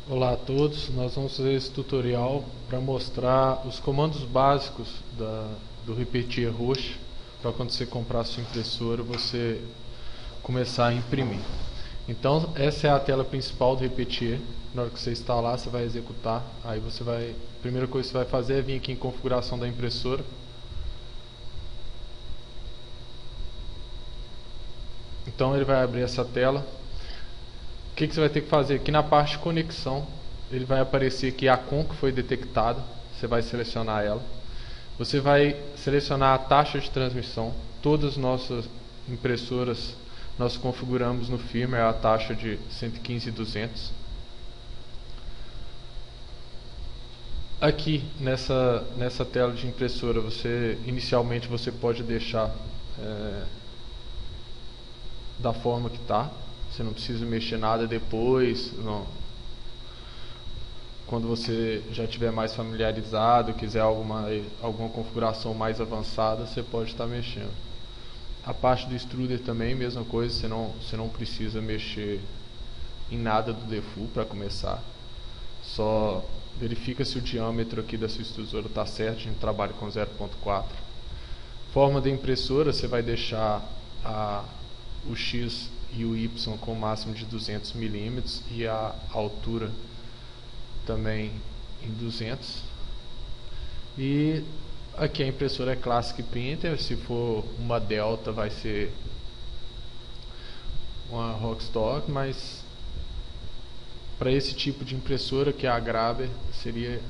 Olá a todos, nós vamos fazer esse tutorial para mostrar os comandos básicos do Repetir Roxo para quando você comprar a sua impressora você começar a imprimir. Então essa é a tela principal do Repetir. Na hora que você instalar você vai executar, aí a primeira coisa que você vai fazer é vir aqui em configuração da impressora. Então ele vai abrir essa tela. O que você vai ter que fazer? Aqui na parte de conexão, ele vai aparecer aqui a COM que foi detectada. Você vai selecionar ela. Você vai selecionar a taxa de transmissão. Todas as nossas impressoras nós configuramos no firmware a taxa de 115/200. Aqui nessa tela de impressora, inicialmente você pode deixar da forma que está. Você não precisa mexer nada depois. Não. Quando você já estiver mais familiarizado, quiser alguma configuração mais avançada, você pode estar mexendo. A parte do extruder também, mesma coisa, você não precisa mexer em nada do default para começar. Só verifica se o diâmetro aqui da sua extrusora está certo, a gente trabalha com 0.4. Forma da impressora, você vai deixar o X e o Y com o máximo de 200 mm e a altura também em 200. E aqui a impressora é Classic Printer. Se for uma Delta vai ser uma Rockstock, mas para esse tipo de impressora, que é a Grabber, seria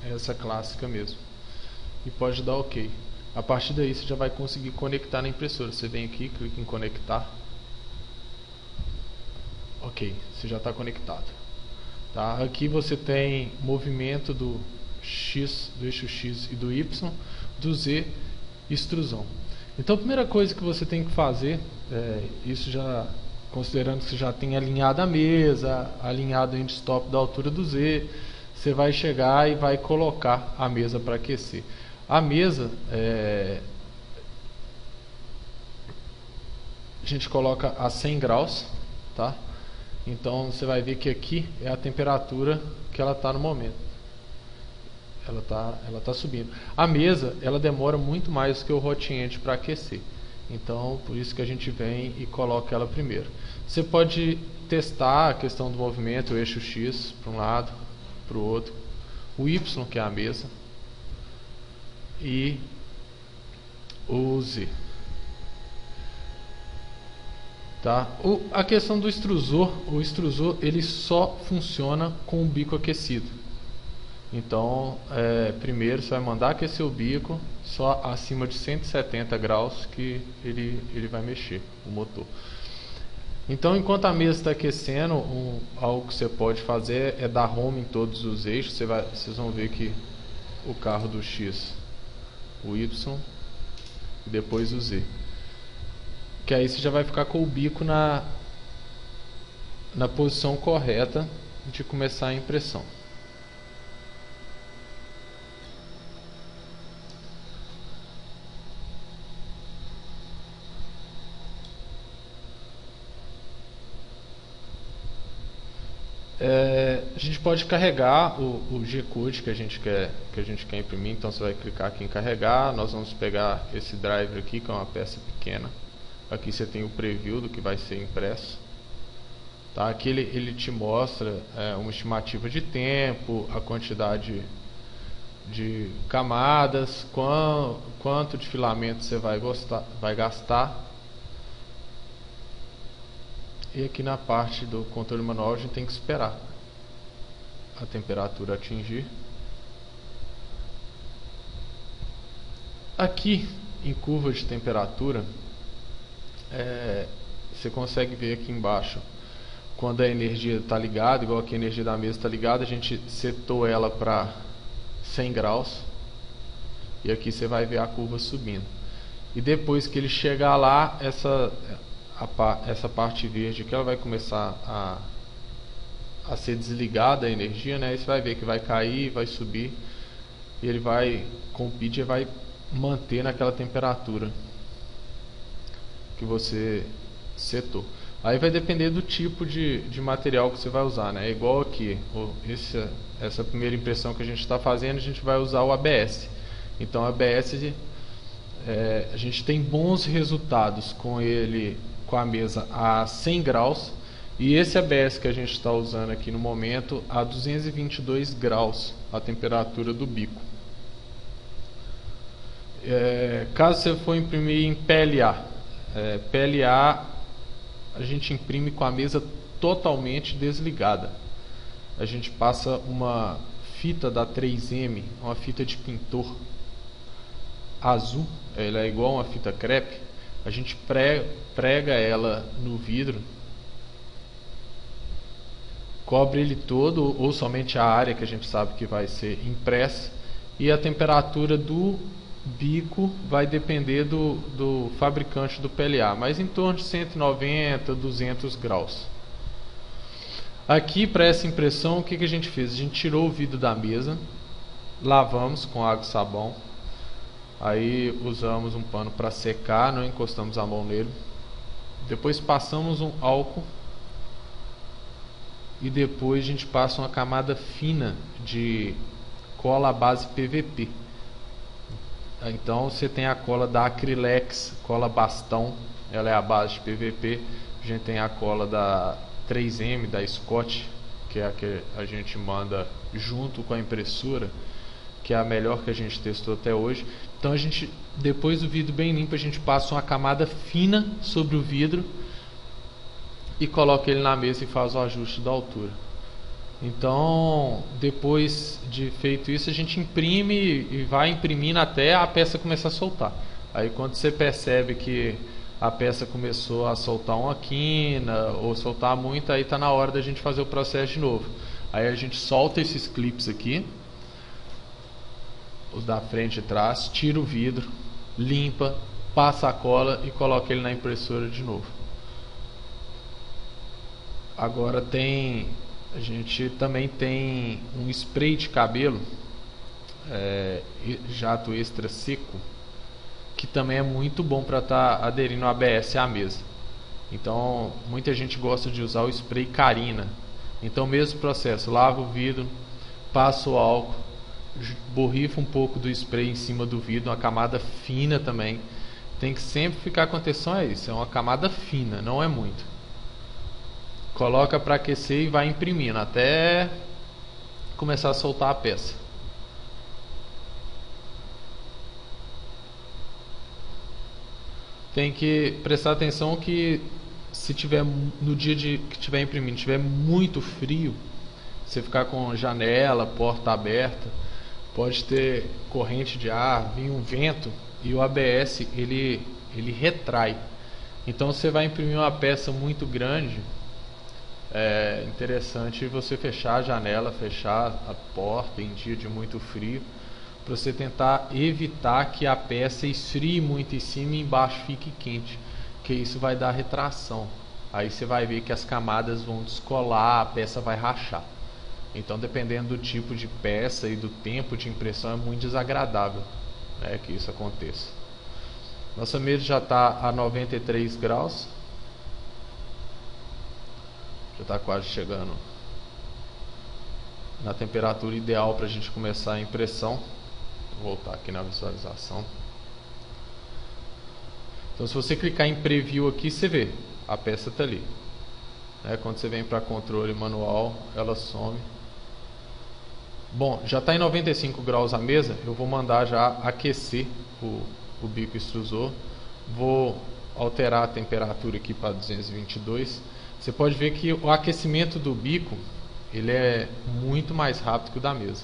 essa clássica mesmo. E pode dar OK. A partir daí você já vai conseguir conectar na impressora. Você vem aqui, clica em conectar. Ok, você já está conectado. Tá? Aqui você tem movimento do eixo X e do Y, do Z, extrusão. Então a primeira coisa que você tem que fazer, isso já considerando que você já tem alinhado a mesa, alinhado o end-stop da altura do Z, você vai chegar e vai colocar a mesa para aquecer. A mesa, a gente coloca a 100 graus, tá? Então você vai ver que aqui é a temperatura que ela está no momento. Ela tá subindo. A mesa ela demora muito mais que o hot end para aquecer. Então por isso que a gente vem e coloca ela primeiro. Você pode testar a questão do movimento, o eixo X para um lado, para o outro, o Y que é a mesa e o Z. Tá? A questão do extrusor, o extrusor ele só funciona com o bico aquecido. Então, primeiro você vai mandar aquecer o bico só acima de 170 graus que ele vai mexer o motor. Então, enquanto a mesa está aquecendo, algo que você pode fazer é dar home em todos os eixos. Vocês vão ver que o carro do X, o Y e depois o Z. Que aí você já vai ficar com o bico na posição correta de começar a impressão. A gente pode carregar o G-Code que a gente quer imprimir. Então você vai clicar aqui em carregar. Nós vamos pegar esse driver aqui, que é uma peça pequena. Aqui você tem o preview do que vai ser impresso. Tá? Aqui ele te mostra uma estimativa de tempo, a quantidade de camadas, quanto de filamento você vai gastar. E aqui na parte do controle manual a gente tem que esperar a temperatura atingir. Aqui em curva de temperatura, você consegue ver aqui embaixo quando a energia está ligada, igual aqui a energia da mesa está ligada, a gente setou ela para 100 graus e aqui você vai ver a curva subindo. E depois que ele chegar lá, essa parte verde aqui ela vai começar a ser desligada a energia, né? Aí você vai ver que vai cair, vai subir e ele vai, com o pitch, vai manter naquela temperatura que você setou. Aí vai depender do tipo de material que você vai usar, né? É igual aqui, essa primeira impressão que a gente está fazendo, a gente vai usar o ABS. Então o ABS, a gente tem bons resultados com ele, com a mesa a 100 graus. E esse ABS que a gente está usando aqui no momento a 222 graus a temperatura do bico. Caso você for imprimir em PLA, PLA a gente imprime com a mesa totalmente desligada. A gente passa uma fita da 3M, uma fita de pintor azul, ela é igual uma fita crepe. A gente prega ela no vidro, cobre ele todo ou somente a área que a gente sabe que vai ser impressa, e a temperatura do bico vai depender do fabricante do PLA, mas em torno de 190, 200 graus. Aqui para essa impressão, o que a gente fez? A gente tirou o vidro da mesa, lavamos com água e sabão, aí usamos um pano para secar, não encostamos a mão nele, depois passamos um álcool e depois a gente passa uma camada fina de cola à base PVP. Então você tem a cola da Acrylex, cola bastão, ela é a base de PVP. A gente tem a cola da 3M, da Scott, que é a que a gente manda junto com a impressora, que é a melhor que a gente testou até hoje. Então a gente, depois do vidro bem limpo, a gente passa uma camada fina sobre o vidro e coloca ele na mesa e faz o ajuste da altura. Então, depois de feito isso, a gente imprime e vai imprimindo até a peça começar a soltar. Aí quando você percebe que a peça começou a soltar uma quina ou soltar muito, aí está na hora da gente fazer o processo de novo. Aí a gente solta esses clips aqui, os da frente e trás, tira o vidro, limpa, passa a cola e coloca ele na impressora de novo. Agora a gente também tem um spray de cabelo, jato extra seco, que também é muito bom para estar aderindo o ABS à mesa. Então muita gente gosta de usar o spray Carina. Então mesmo processo, lava o vidro, passa o álcool, borrifa um pouco do spray em cima do vidro, uma camada fina também. Tem que sempre ficar com atenção a isso, é uma camada fina, não é muito. Coloca para aquecer e vai imprimindo até começar a soltar a peça. Tem que prestar atenção que se tiver no dia que tiver imprimindo, tiver muito frio, você ficar com janela, porta aberta, pode ter corrente de ar, vir um vento e o ABS ele retrai. Então você vai imprimir uma peça muito grande, é interessante você fechar a janela, fechar a porta em dia de muito frio, para você tentar evitar que a peça esfrie muito em cima e embaixo fique quente, que isso vai dar retração. Aí você vai ver que as camadas vão descolar, a peça vai rachar. Então, dependendo do tipo de peça e do tempo de impressão, é muito desagradável, né, que isso aconteça. Nossa mesa já está a 93 graus. Já está quase chegando na temperatura ideal para a gente começar a impressão. Vou voltar aqui na visualização. Então, se você clicar em preview aqui, você vê a peça está ali, né? Quando você vem para controle manual, ela some. Bom, já está em 95 graus a mesa. Eu vou mandar já aquecer o bico extrusor. Vou alterar a temperatura aqui para 222. Você pode ver que o aquecimento do bico ele é muito mais rápido que o da mesa.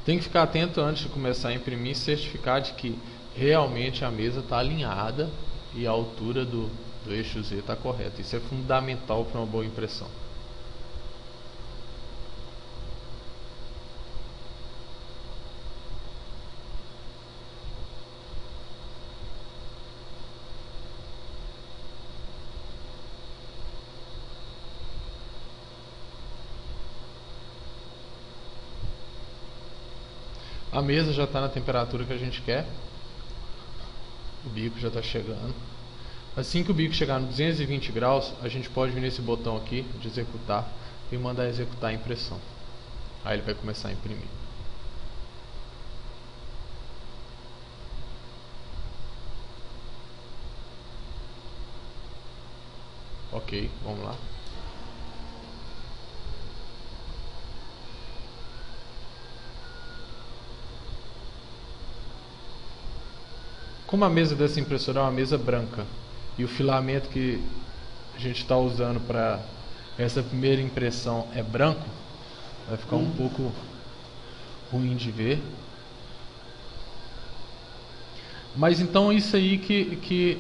Tem que ficar atento antes de começar a imprimir, certificar de que realmente a mesa está alinhada e a altura do eixo Z está correta. Isso é fundamental para uma boa impressão. A mesa já está na temperatura que a gente quer. O bico já está chegando. Assim que o bico chegar no 220 graus, a gente pode vir nesse botão aqui de executar e mandar executar a impressão. Aí ele vai começar a imprimir. Ok, vamos lá. Como a mesa dessa impressora é uma mesa branca e o filamento que a gente está usando para essa primeira impressão é branco, vai ficar um pouco ruim de ver. Mas então isso aí que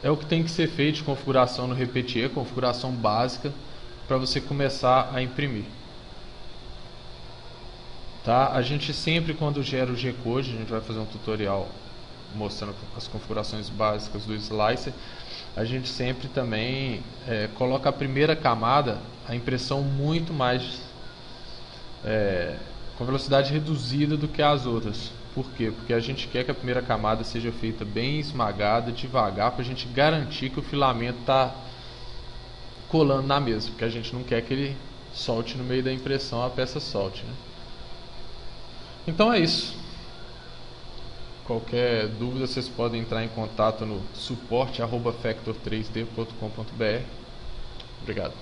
é o que tem que ser feito de configuração no Repetier, configuração básica para você começar a imprimir. Tá? A gente sempre, quando gera o G-Code, a gente vai fazer um tutorial mostrando as configurações básicas do Slicer, a gente sempre também coloca a primeira camada, a impressão muito mais com velocidade reduzida do que as outras. Por quê? Porque a gente quer que a primeira camada seja feita bem esmagada, devagar, para a gente garantir que o filamento está colando na mesa, porque a gente não quer que ele solte no meio da impressão, a peça solte, né? Então é isso. Qualquer dúvida vocês podem entrar em contato no suporte@factor3d.com.br. Obrigado.